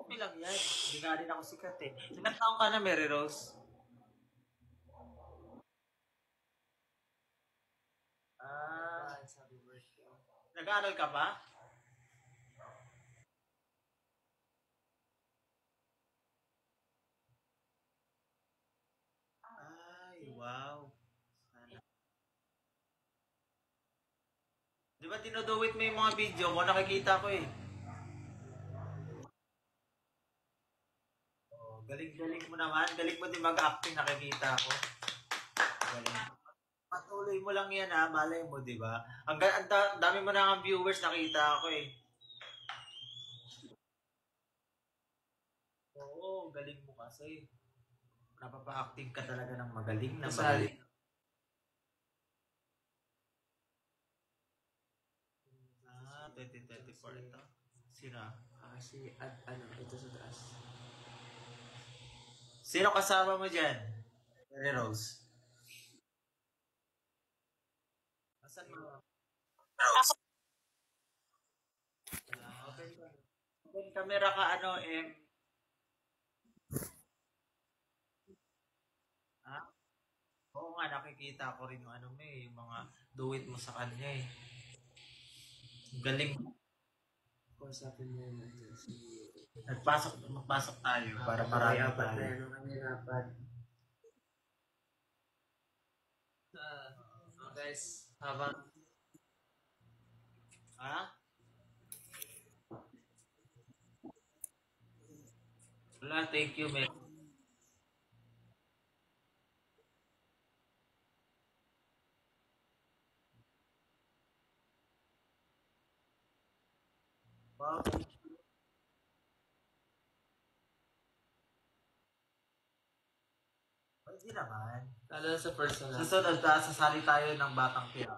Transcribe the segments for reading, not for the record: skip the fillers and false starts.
Okay lang yan. Hindi nga rin ako sikat eh. Ilang taong ka na, Mary Rose? Ah, nag-aaral ka ba? Ay, wow. Sana. Di ba tinuduwit mo yung mga video ko? Nakikita ko eh. Oh, galing-galing mo naman. Galing mo din mag-acting, nakikita ko. Galing. Patuloy mo lang yan ha, malay mo, di ba? Dami mo na nga viewers, nakita ko eh. Oo, galing mo kasi. Napapa-acting ka talaga ng magaling na Kasali. magaling. Ah, 2024 ito. Sino? Ito sa taas. Sino kasama mo dyan? Mary Rose. Asan mo? Open ka. Open camera ka ano, ha? Oo nga, nakikita ko rin yung ano mo eh, yung mga do it mo sa kanya eh. Galing. Kausapin mo yun natin si... Magpasok tayo para May marami apat na tayo. yan. Ang kanya apat. Guys, habang... Ha? Wala, thank you, man. Wow, thank you. Pwede naman. Lalo na sa personal. Susunod, sasali tayo ng Batang Pia.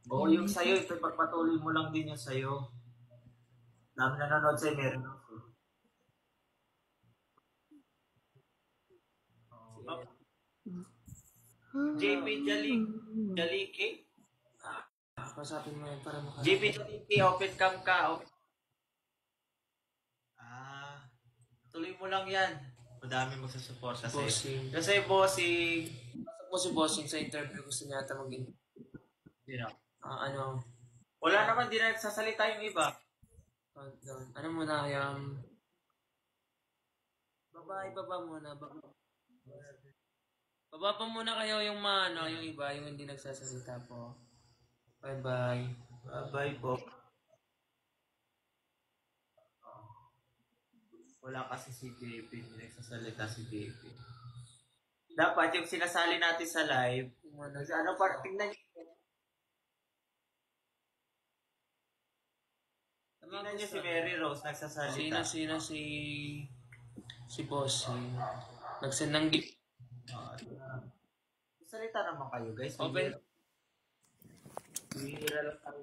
Oo, yung sa'yo, ito, pagpatuloy mo lang din yung sa'yo. Dami nanonood sa'yo, meron ako. Si Oh. JP Jaliki? Kausapin mo yun para makalaman. JP Jaliki, open cam ka. Ah, tuloy mo lang yan. Madami magsusuporta sa'yo. Bossing. Kasi bossing, Pasok mo si Bossing sa interview. Gusto niya ata maging... sino? ano... Wala naman, di na nagsasalita yung iba. Countdown. Ano muna yung... Baba muna. Baba pa muna kayo yung yung iba, yung hindi nagsasalita po. Bye-bye. Bye po. Wala kasi si JP, hindi nagsasalita si JP. Dapat yung sinasali natin sa live, kasi ano pa, tingnan nyo si Mary Rose nagsasalita. Sino si Bossing? Nagsend ng gift. Salita naman kayo guys. Open. Bihira lang tayo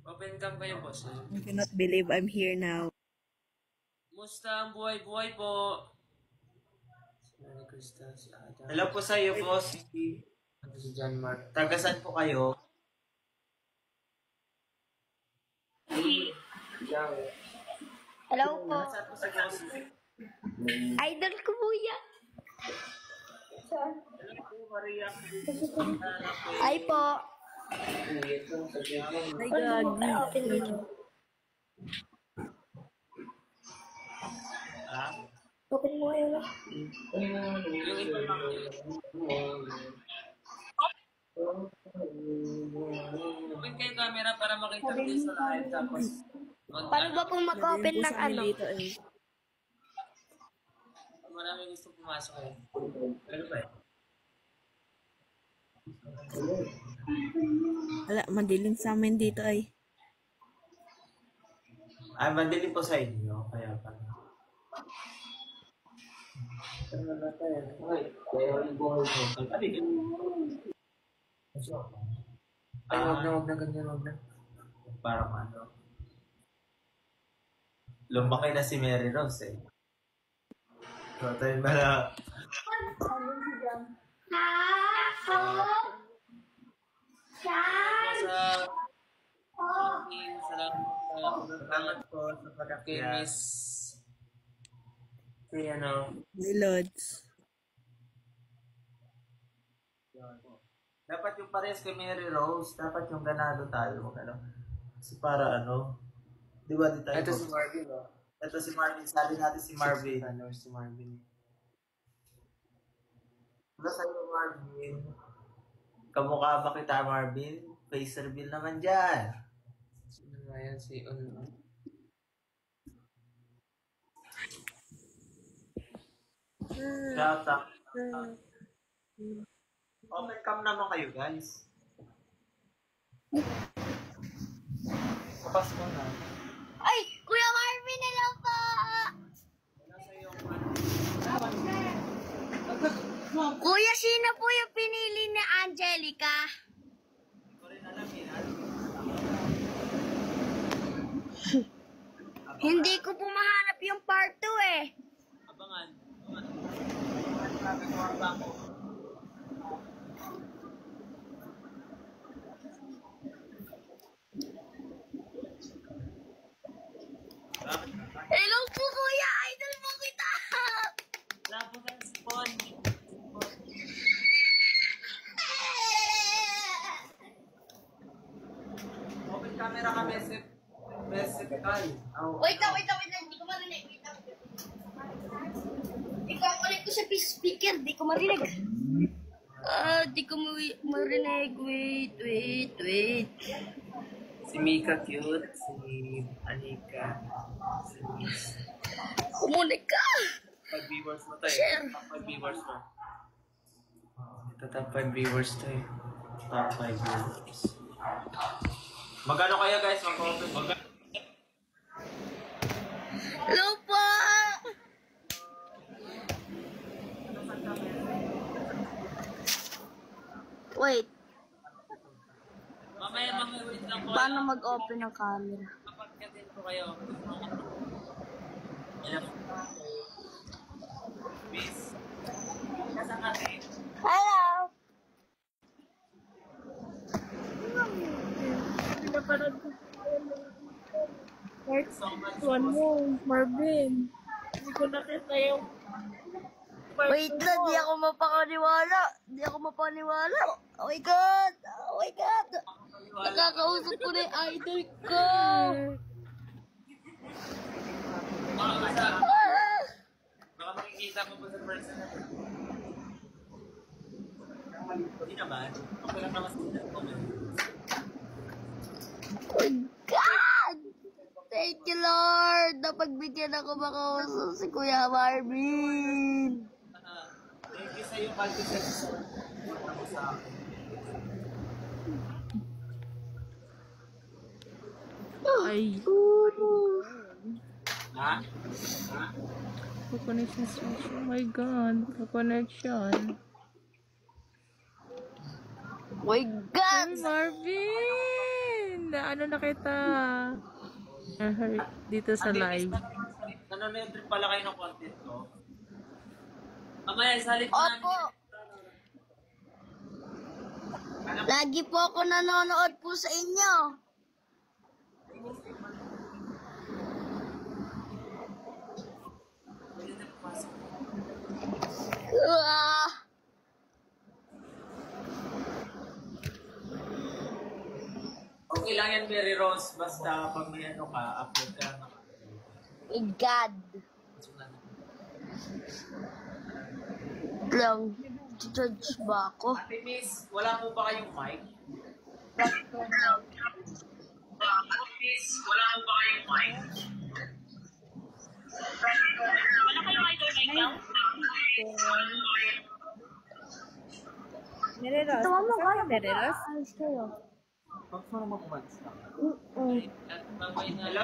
Open cam kayo, Bossing. I cannot believe I'm here now. Musta ang buhay-buhay po? Si Mary Crystal, si Ada. Hello po sa iyo, boss. Ano si John Mark? Tagasan po kayo. Hello po. Saan po sa boss? Idol ko po yan. Hello po, Maria. Ay po. My God. Ha? Open mo yun. Yung iba lang yun. Open kayo camera para makita din sa live. Tapos, Paano ba po mag-open ng ano? Dito eh. marami gusto pumasok eh. Ano ba? Wala, madilim sa amin dito ay. Ay, madali po sa inyo. Kaya pala. Ay, wag na, ganyan, wag na. Parang ano. Lumaki na si Mary Rose eh. So, tayo na. Salamat Salamat po sa kay pag-akyat. Miss si ano. Ni Lods. Dapat yung pares kay Mary Rose, dapat yung ganado tayo. Ano? Kasi para ano, di ba di tayo? Ito si Marvin, oh. Ito si Marvin, sabi natin si Marvin. Ano si Marvin? Wala sa'yo Marvin. Kamukha ba kita Marvin? Face reveal naman dyan. Ayan si Uno. Shout out. Open cam naman kayo guys. Kapas mo na. Ay, Kuya Marvin, hello po! Kuya, sino po yung pinili ni Angelica? Hindi ko rin alam yan. Hindi ko po mahanap yung part 2 eh. Abangan. Nagagawa ba ako? Hello po, Kuya! Idol mo kita! Tapos ang spawn. Open camera ka, Mesip. Mesip Kal. Wait lang. Hindi ko marinig. Wait lang. Ikaw ang ulit ko sa speaker. Di ko marinig. Di ko marinig. Wait. Si Mika cute. Si Anika. Si Miss. Kumunik ka! 5 viewers mo tayo. Share. Top 5 viewers mo. Ito top 5 viewers to eh. Top 5 viewers. Magkano kaya guys? Mag-open. Hello po! Wait, Mamaya wait lang po. paano mag-open ng camera? Kapagkatin ko kayo. Miss. Kasama natin. Hello! So much. One mo, Marvin. Hindi ko nakita yung... Wait lang, di ako mapaniwala. Oh my God! Nakakausap ko na yung idol ko! Baka makikita mo pa sa personal. Hindi naman. Okay lang naman sila. Oh my God! Thank you, Lord! Napagbigyan ako makausap si Kuya Marvin! Thank you sa iyo, Kalki sa ako sa akin. Ay, Ha? connection switch. Oh my God, connection. Oh my God! Ay, Marvin! Ano na kita? Dito sa live. Nanonood rin pala kayo ng content ko. Mamaya, salit na Opo! Lagi po ako nanonood po sa inyo. Ah, Okay lang yan, Mary Rose. Basta pag may ano ka, upload ka na. my God. Lang, judge ba ako? Ate Miss, wala mo ba kayong mic? Miss, wala mo ba kayong mic? Nereros. Saan ka, Nereros? Ayos kayo. Huwag mo naman kumansta. Hello?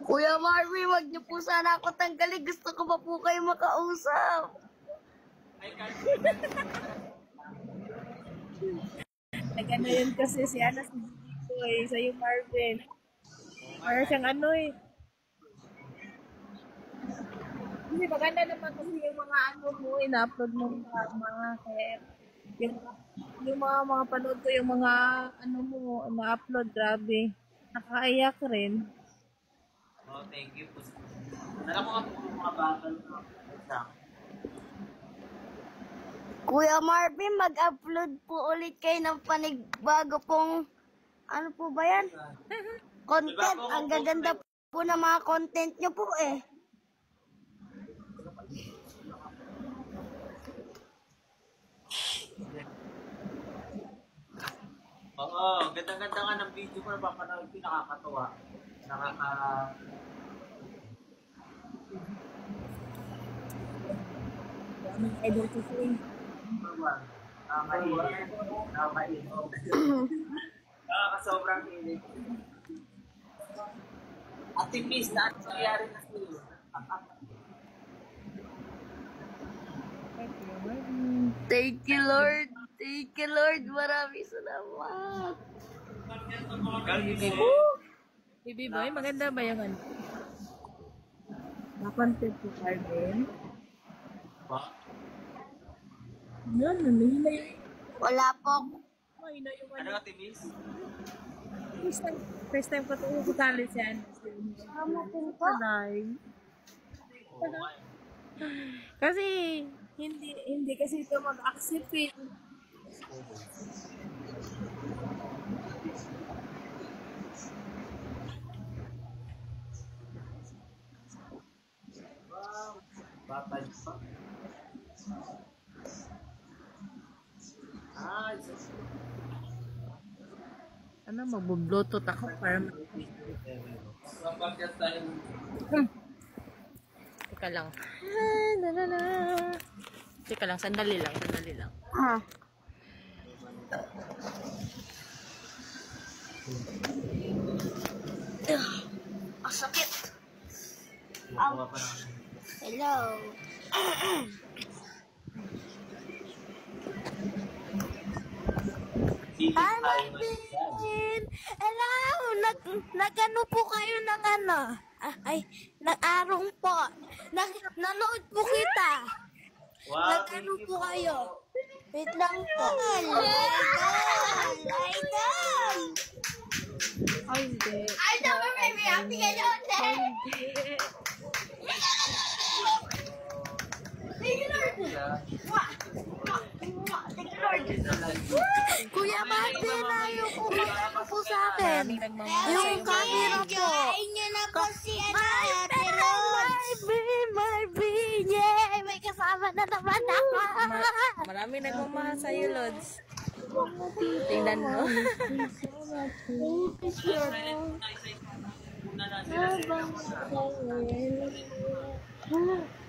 Kuya Marvin, wag niyo po sana ako tanggalin. Gusto ko pa po kayo makausap. Nag-ano yun kasi si Ana si Dito eh, sa'yo Marvin. Para siyang ano eh. Kasi maganda naman kasi yung mga ano mo, ina-upload mo mga kaya Yung, yung mga panood ko, yung mga, ano mo, na-upload, grabe. Nakakaiyak rin. Oh, thank you po. Alam ko nga po yung mga battle na sa akin. Kuya Marvin, mag-upload po ulit kayo ng panigbago pong, ano po ba yan? Content. Ang gaganda po ng mga content nyo po eh. Oo, ganda-ganda nga ng video ko na papanood ko, nakakatawa. Idol ko siya. Number one. Nakakainom. Nakakasobrang hilig. Ate Miss, na ano nangyari na sa'yo? Thank you, Lord. Thank you, Lord. Maraming salamat. Baby boy, maganda ba yung ano? Na-content ko, Marvin. Ba? Yan, nanihina yung... Wala po. Mahina yung Ano ano. Ate Miss? First time ko ito kasali si Anas. Salamat din po. Oo nga. Kasi, hindi kasi ito mag-accept eh. Wow. Batay pa. Ah, Ano, mag-bluetooth ako para Kapag tayo. Teka lang. Teka lang, sandali lang. Ha? Ang sakit. Kukuha pa ng Hello. Sili Hi, tayo. Marvin! Hello! Nag-ano po kayo ng ano? Nag-arong po. Nanood po kita. Wow, Nag-ano thank you po kayo? Wait lang po. Idol! Ay, hindi. Idol, baby! Happy ka yun! Thank you, Lord! Thank you, Lord! Kuya Marvin, ayaw po po sa akin. Yung camera po. Kain niyo na po si Marvin, yay! May kasama na naman ako. Marami nagmamahal sa'yo, Lods. Tingnan mo. Una na sila sa inyo.